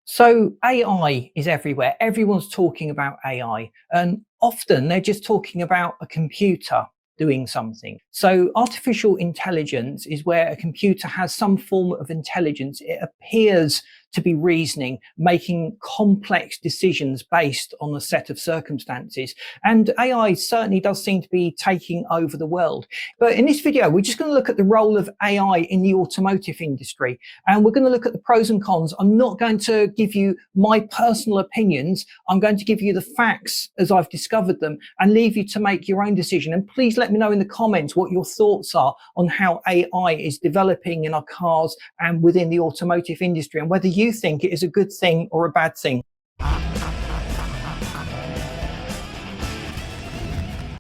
So AI is everywhere. Everyone's talking about AI, and often they're just talking about a computer doing something. So artificial intelligence is where a computer has some form of intelligence. It appears to be reasoning, making complex decisions based on a set of circumstances. And AI certainly does seem to be taking over the world. But in this video, we're just going to look at the role of AI in the automotive industry. And we're going to look at the pros and cons. I'm not going to give you my personal opinions. I'm going to give you the facts as I've discovered them and leave you to make your own decision. And please let me know in the comments what your thoughts are on how AI is developing in our cars and within the automotive industry, and whether you think it is a good thing or a bad thing.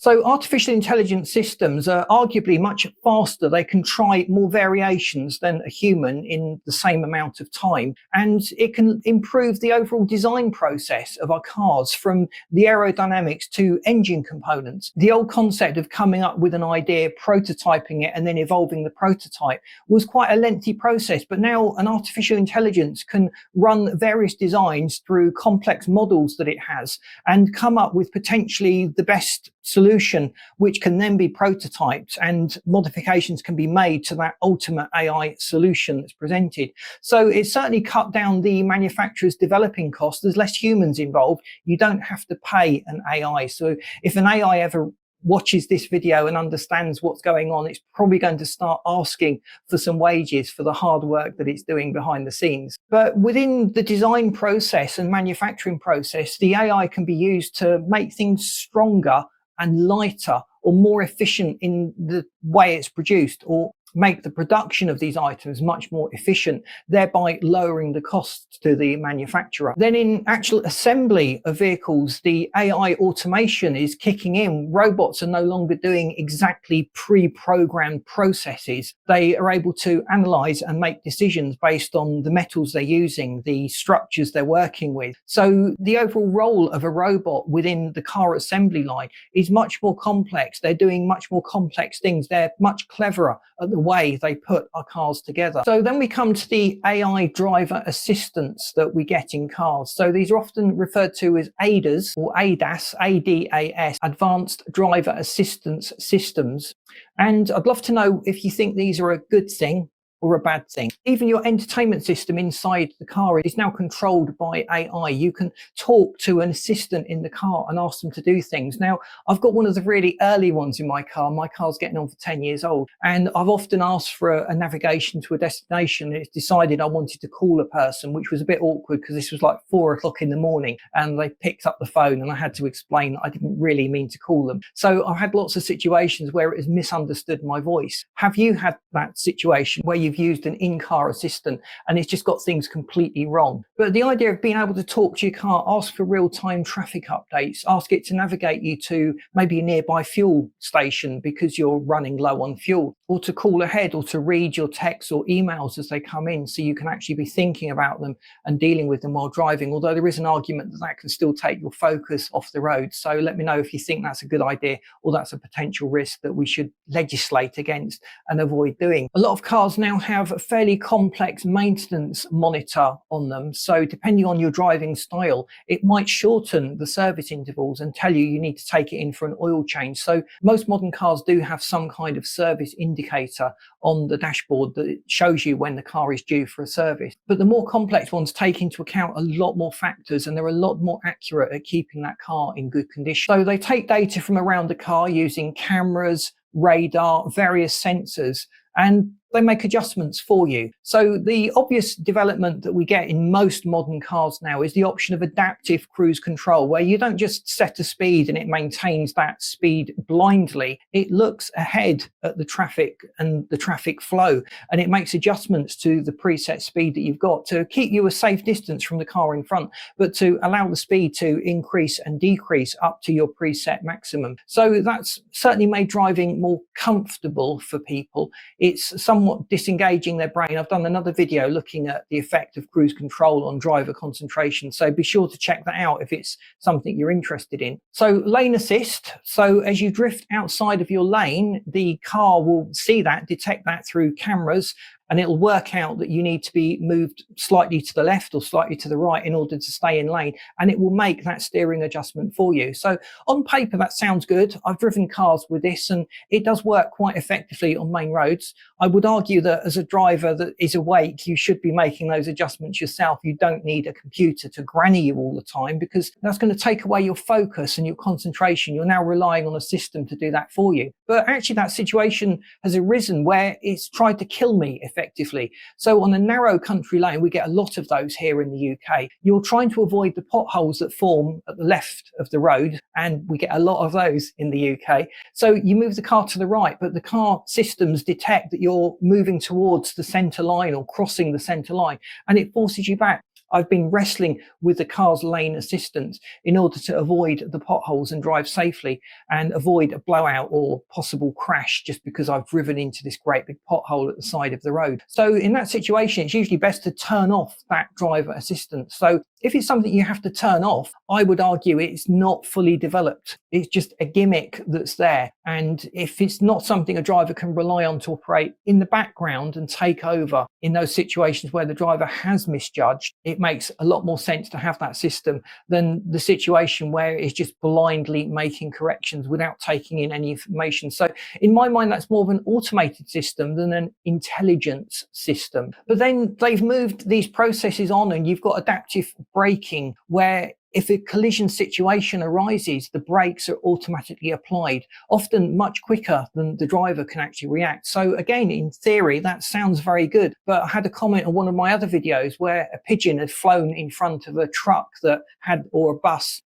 So artificial intelligence systems are arguably much faster. They can try more variations than a human in the same amount of time. And it can improve the overall design process of our cars, from the aerodynamics to engine components. The old concept of coming up with an idea, prototyping it, and then evolving the prototype was quite a lengthy process. But now an artificial intelligence can run various designs through complex models that it has and come up with potentially the best solution, which can then be prototyped and modifications can be made to that ultimate AI solution that's presented. So it's certainly cut down the manufacturer's developing costs. There's less humans involved. You don't have to pay an AI. So if an AI ever watches this video and understands what's going on, it's probably going to start asking for some wages for the hard work that it's doing behind the scenes. But within the design process and manufacturing process, the AI can be used to make things stronger and lighter, or more efficient in the way it's produced, or make the production of these items much more efficient, thereby lowering the costs to the manufacturer. Then in actual assembly of vehicles, the AI automation is kicking in. Robots are no longer doing exactly pre-programmed processes. They are able to analyze and make decisions based on the metals they're using, the structures they're working with. So the overall role of a robot within the car assembly line is much more complex. They're doing much more complex things. They're much cleverer at the way they put our cars together. So then we come to the AI driver assistants that we get in cars. So these are often referred to as ADAS, or ADAS, ADAS, Advanced Driver Assistance Systems. And I'd love to know if you think these are a good thing or a bad thing. Even your entertainment system inside the car is now controlled by AI. You can talk to an assistant in the car and ask them to do things. Now, I've got one of the really early ones in my car. My car's getting on for 10 years old. And I've often asked for a navigation to a destination. It's decided I wanted to call a person, which was a bit awkward because this was like 4 o'clock in the morning, and they picked up the phone and I had to explain that I didn't really mean to call them. So I've had lots of situations where it has misunderstood my voice. Have you had that situation where you've used an in-car assistant and it's just got things completely wrong? But the idea of being able to talk to your car, ask for real-time traffic updates, ask it to navigate you to maybe a nearby fuel station because you're running low on fuel, or to call ahead, or to read your texts or emails as they come in so you can actually be thinking about them and dealing with them while driving, although there is an argument that that can still take your focus off the road. So let me know if you think that's a good idea or that's a potential risk that we should legislate against and avoid doing. A lot of cars now have a fairly complex maintenance monitor on them. So depending on your driving style, it might shorten the service intervals and tell you need to take it in for an oil change. So most modern cars do have some kind of service indicator on the dashboard that shows you when the car is due for a service. But the more complex ones take into account a lot more factors, and they're a lot more accurate at keeping that car in good condition. So they take data from around the car using cameras, radar, various sensors, and they make adjustments for you. So the obvious development that we get in most modern cars now is the option of adaptive cruise control, where you don't just set a speed and it maintains that speed blindly. It looks ahead at the traffic and the traffic flow, and it makes adjustments to the preset speed that you've got to keep you a safe distance from the car in front, but to allow the speed to increase and decrease up to your preset maximum. So that's certainly made driving more comfortable for people. It's somewhat disengaging their brain. I've done another video looking at the effect of cruise control on driver concentration, so be sure to check that out if it's something you're interested in. So lane assist, so as you drift outside of your lane, the car will see that, detect that through cameras, and it'll work out that you need to be moved slightly to the left or slightly to the right in order to stay in lane, and it will make that steering adjustment for you. So on paper, that sounds good. I've driven cars with this and it does work quite effectively on main roads. I would argue that as a driver that is awake, you should be making those adjustments yourself. You don't need a computer to granny you all the time, because that's going to take away your focus and your concentration. You're now relying on a system to do that for you. But actually that situation has arisen where it's tried to kill me effectively. So on a narrow country lane, we get a lot of those here in the UK. You're trying to avoid the potholes that form at the left of the road, and we get a lot of those in the UK. So you move the car to the right, but the car systems detect that you're moving towards the centre line or crossing the centre line, and it forces you back. I've been wrestling with the car's lane assistance in order to avoid the potholes and drive safely and avoid a blowout or possible crash just because I've driven into this great big pothole at the side of the road. So in that situation, it's usually best to turn off that driver assistance. So if it's something you have to turn off, I would argue it's not fully developed. It's just a gimmick that's there. And if it's not something a driver can rely on to operate in the background and take over in those situations where the driver has misjudged, it makes a lot more sense to have that system than the situation where it's just blindly making corrections without taking in any information. So in my mind, that's more of an automated system than an intelligence system. But then they've moved these processes on, and you've got adaptive braking where if a collision situation arises, the brakes are automatically applied, often much quicker than the driver can actually react. So again, in theory, that sounds very good. But I had a comment on one of my other videos where a pigeon had flown in front of a truck that had, or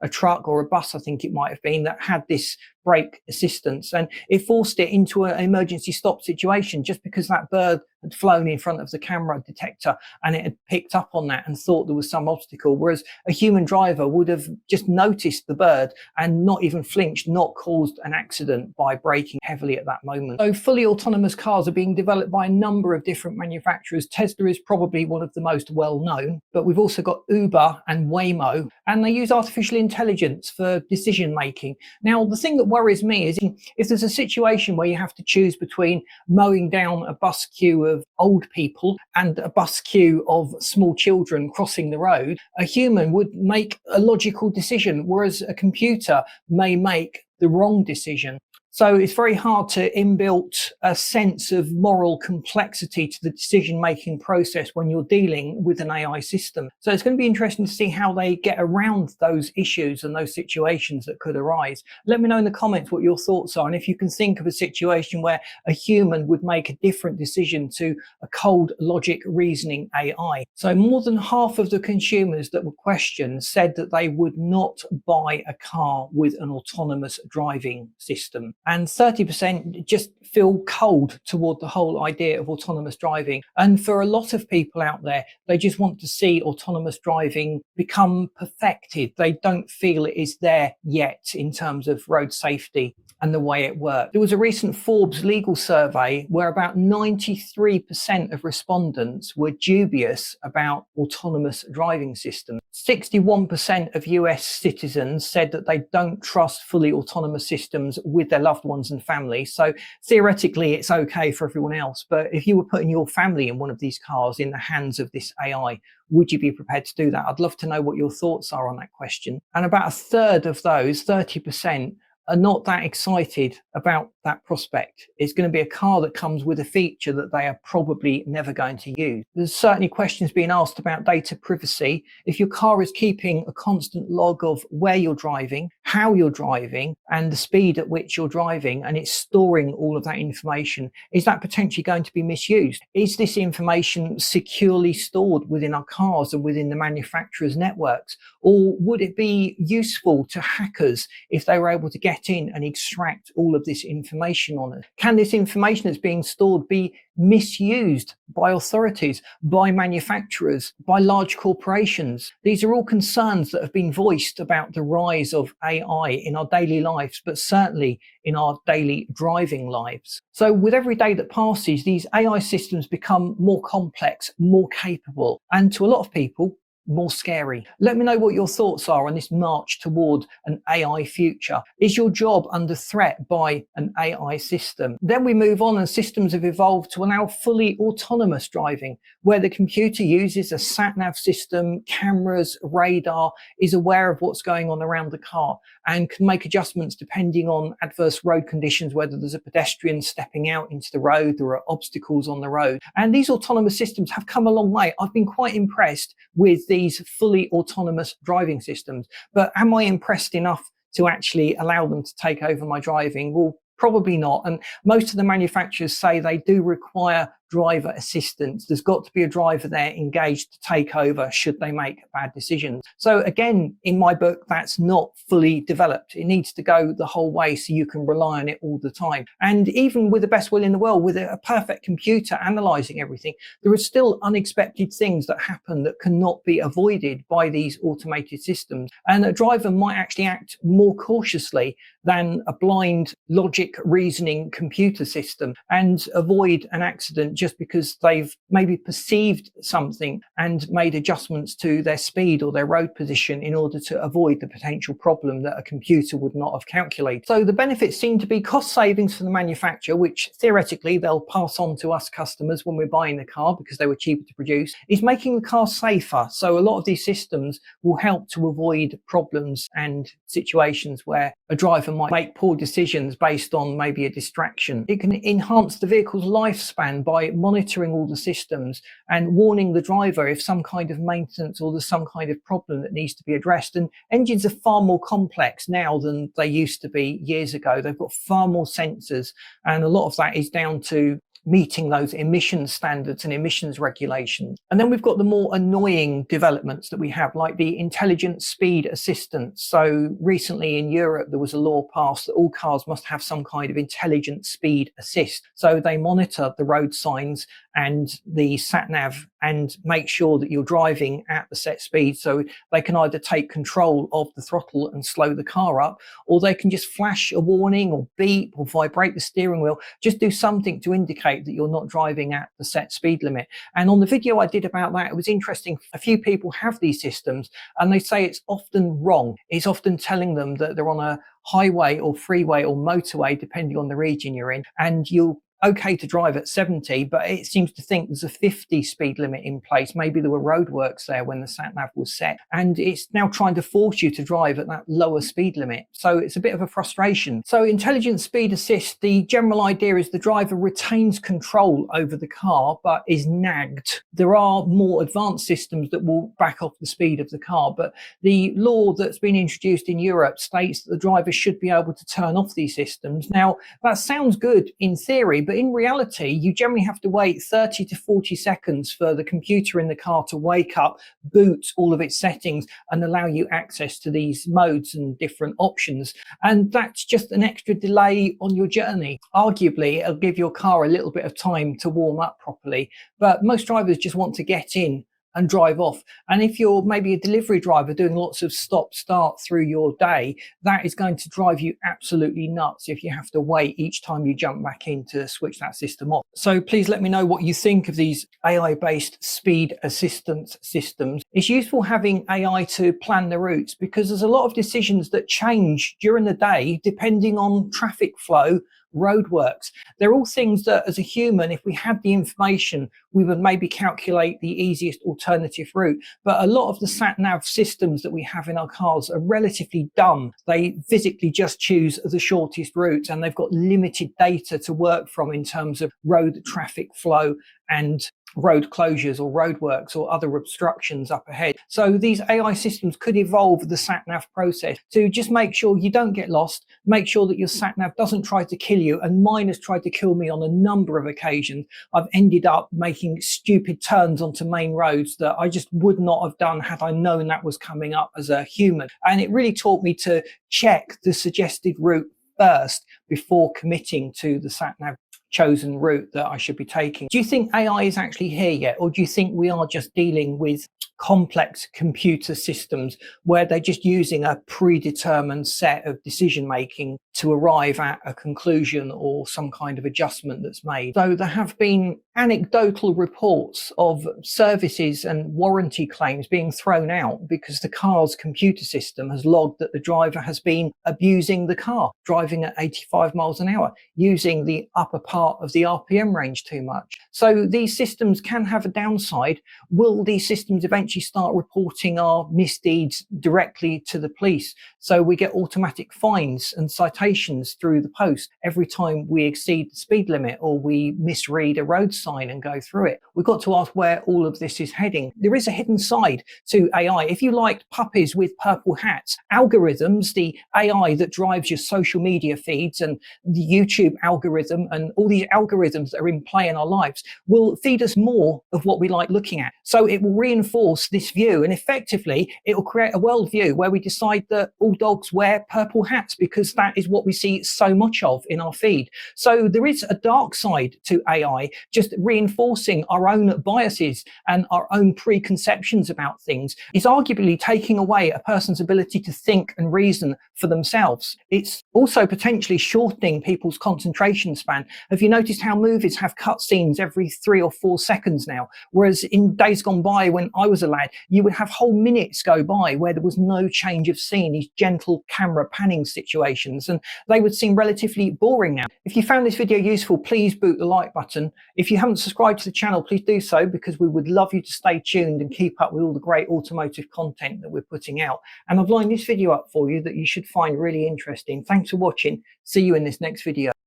a truck or a bus, I think it might have been, that had this brake assistance, and it forced it into an emergency stop situation just because that bird had flown in front of the camera detector and it had picked up on that and thought there was some obstacle, whereas a human driver would have just noticed the bird and not even flinched, not caused an accident by braking heavily at that moment. So fully autonomous cars are being developed by a number of different manufacturers. Tesla is probably one of the most well known, but we've also got Uber and Waymo, and they use artificial intelligence for decision making. Now, the thing that worries me is if there's a situation where you have to choose between mowing down a bus queue of old people and a bus queue of small children crossing the road, a human would make a logical decision, whereas a computer may make the wrong decision. So it's very hard to inbuilt a sense of moral complexity to the decision-making process when you're dealing with an AI system. So it's going to be interesting to see how they get around those issues and those situations that could arise. Let me know in the comments what your thoughts are, and if you can think of a situation where a human would make a different decision to a cold logic reasoning AI. So more than half of the consumers that were questioned said that they would not buy a car with an autonomous driving system. And 30% just feel cold toward the whole idea of autonomous driving. And for a lot of people out there, they just want to see autonomous driving become perfected. They don't feel it is there yet in terms of road safety and the way it works. There was a recent Forbes legal survey where about 93% of respondents were dubious about autonomous driving systems. 61% of US citizens said that they don't trust fully autonomous systems with their loved ones and family. So theoretically, it's okay for everyone else. But if you were putting your family in one of these cars in the hands of this AI, would you be prepared to do that? I'd love to know what your thoughts are on that question. And about a third of those, 30%, are not that excited about that prospect. It's going to be a car that comes with a feature that they are probably never going to use. There's certainly questions being asked about data privacy. If your car is keeping a constant log of where you're driving, how you're driving, and the speed at which you're driving, and it's storing all of that information, is that potentially going to be misused? Is this information securely stored within our cars and within the manufacturers' networks? Or would it be useful to hackers if they were able to get in and extract all of this information on it? Can this information that's being stored be misused by authorities, by manufacturers, by large corporations? These are all concerns that have been voiced about the rise of AI in our daily lives, but certainly in our daily driving lives. So with every day that passes, these AI systems become more complex, more capable, and to a lot of people, more scary? Let me know what your thoughts are on this march toward an AI future. Is your job under threat by an AI system? Then we move on, and systems have evolved to allow fully autonomous driving, where the computer uses a sat-nav system, cameras, radar, is aware of what's going on around the car, and can make adjustments depending on adverse road conditions, whether there's a pedestrian stepping out into the road, there are obstacles on the road. And these autonomous systems have come a long way. I've been quite impressed with these fully autonomous driving systems, but am I impressed enough to actually allow them to take over my driving? Well, probably not. And most of the manufacturers say they do require driver assistance. There's got to be a driver there engaged to take over should they make bad decisions. So again, in my book, that's not fully developed. It needs to go the whole way so you can rely on it all the time. And even with the best will in the world, with a perfect computer analyzing everything, there are still unexpected things that happen that cannot be avoided by these automated systems. And a driver might actually act more cautiously than a blind logic reasoning computer system and avoid an accident just because they've maybe perceived something and made adjustments to their speed or their road position in order to avoid the potential problem that a computer would not have calculated. So the benefits seem to be cost savings for the manufacturer, which theoretically they'll pass on to us customers when we're buying the car because they were cheaper to produce, is making the car safer. So a lot of these systems will help to avoid problems and situations where a driver might make poor decisions based on maybe a distraction. It can enhance the vehicle's lifespan by monitoring all the systems and warning the driver if some kind of maintenance or there's some kind of problem that needs to be addressed. And engines are far more complex now than they used to be years ago. They've got far more sensors, and a lot of that is down to meeting those emissions standards and emissions regulations. And then we've got the more annoying developments that we have, like the intelligent speed assistance. So recently in Europe, there was a law passed that all cars must have some kind of intelligent speed assist. So they monitor the road signs and the sat-nav and make sure that you're driving at the set speed. So they can either take control of the throttle and slow the car up, or they can just flash a warning or beep or vibrate the steering wheel, just do something to indicate that you're not driving at the set speed limit. And on the video I did about that, it was interesting. A few people have these systems and they say it's often wrong. It's often telling them that they're on a highway or freeway or motorway, depending on the region you're in, and you're okay to drive at 70, but it seems to think there's a 50 speed limit in place. Maybe there were roadworks there when the sat-nav was set, and it's now trying to force you to drive at that lower speed limit. So it's a bit of a frustration. So intelligent speed assist, the general idea is the driver retains control over the car, but is nagged. There are more advanced systems that will back off the speed of the car, but the law that's been introduced in Europe states that the driver should be able to turn off these systems. Now, that sounds good in theory, but in reality, you generally have to wait 30 to 40 seconds for the computer in the car to wake up, boot all of its settings, and allow you access to these modes and different options. And that's just an extra delay on your journey. Arguably, it'll give your car a little bit of time to warm up properly, but most drivers just want to get in and drive off. And if you're maybe a delivery driver doing lots of stop start through your day, that is going to drive you absolutely nuts if you have to wait each time you jump back in to switch that system off. So please let me know what you think of these AI-based speed assistance systems. It's useful having AI to plan the routes because there's a lot of decisions that change during the day depending on traffic flow, roadworks. They're all things that as a human, if we had the information, we would maybe calculate the easiest alternative route. But a lot of the sat-nav systems that we have in our cars are relatively dumb. They physically just choose the shortest route, and they've got limited data to work from in terms of road traffic flow and road closures or roadworks or other obstructions up ahead. So these AI systems could evolve the sat-nav process to just make sure you don't get lost, make sure that your sat-nav doesn't try to kill you. And mine has tried to kill me on a number of occasions. I've ended up making stupid turns onto main roads that I just would not have done had I known that was coming up as a human. And it really taught me to check the suggested route first before committing to the sat-nav chosen route that I should be taking. Do you think AI is actually here yet, or do you think we are just dealing with complex computer systems where they're just using a predetermined set of decision making to arrive at a conclusion or some kind of adjustment that's made. So there have been anecdotal reports of services and warranty claims being thrown out because the car's computer system has logged that the driver has been abusing the car, driving at 85 miles an hour, using the upper part of the RPM range too much. So these systems can have a downside. Will these systems eventually start reporting our misdeeds directly to the police? So we get automatic fines and citations through the post every time we exceed the speed limit or we misread a road sign and go through it. We've got to ask where all of this is heading. There is a hidden side to AI. If you liked puppies with purple hats, algorithms, the AI that drives your social media feeds and the YouTube algorithm and all these algorithms that are in play in our lives will feed us more of what we like looking at. So it will reinforce this view, and effectively it will create a worldview where we decide that all dogs wear purple hats because that is what we see so much of in our feed. So there is a dark side to AI, just reinforcing our own biases and our own preconceptions about things. It's arguably taking away a person's ability to think and reason for themselves. It's also potentially shortening people's concentration span. Have you noticed how movies have cutscenes every 3 or 4 seconds now? Whereas in days gone by, when I was a lad, you would have whole minutes go by where there was no change of scene, these gentle camera panning situations, and they would seem relatively boring now. If you found this video useful, please boot the like button. If you haven't subscribed to the channel, please do so, because we would love you to stay tuned and keep up with all the great automotive content that we're putting out. And I've lined this video up for you that you should find really interesting. Thanks for watching. See you in this next video.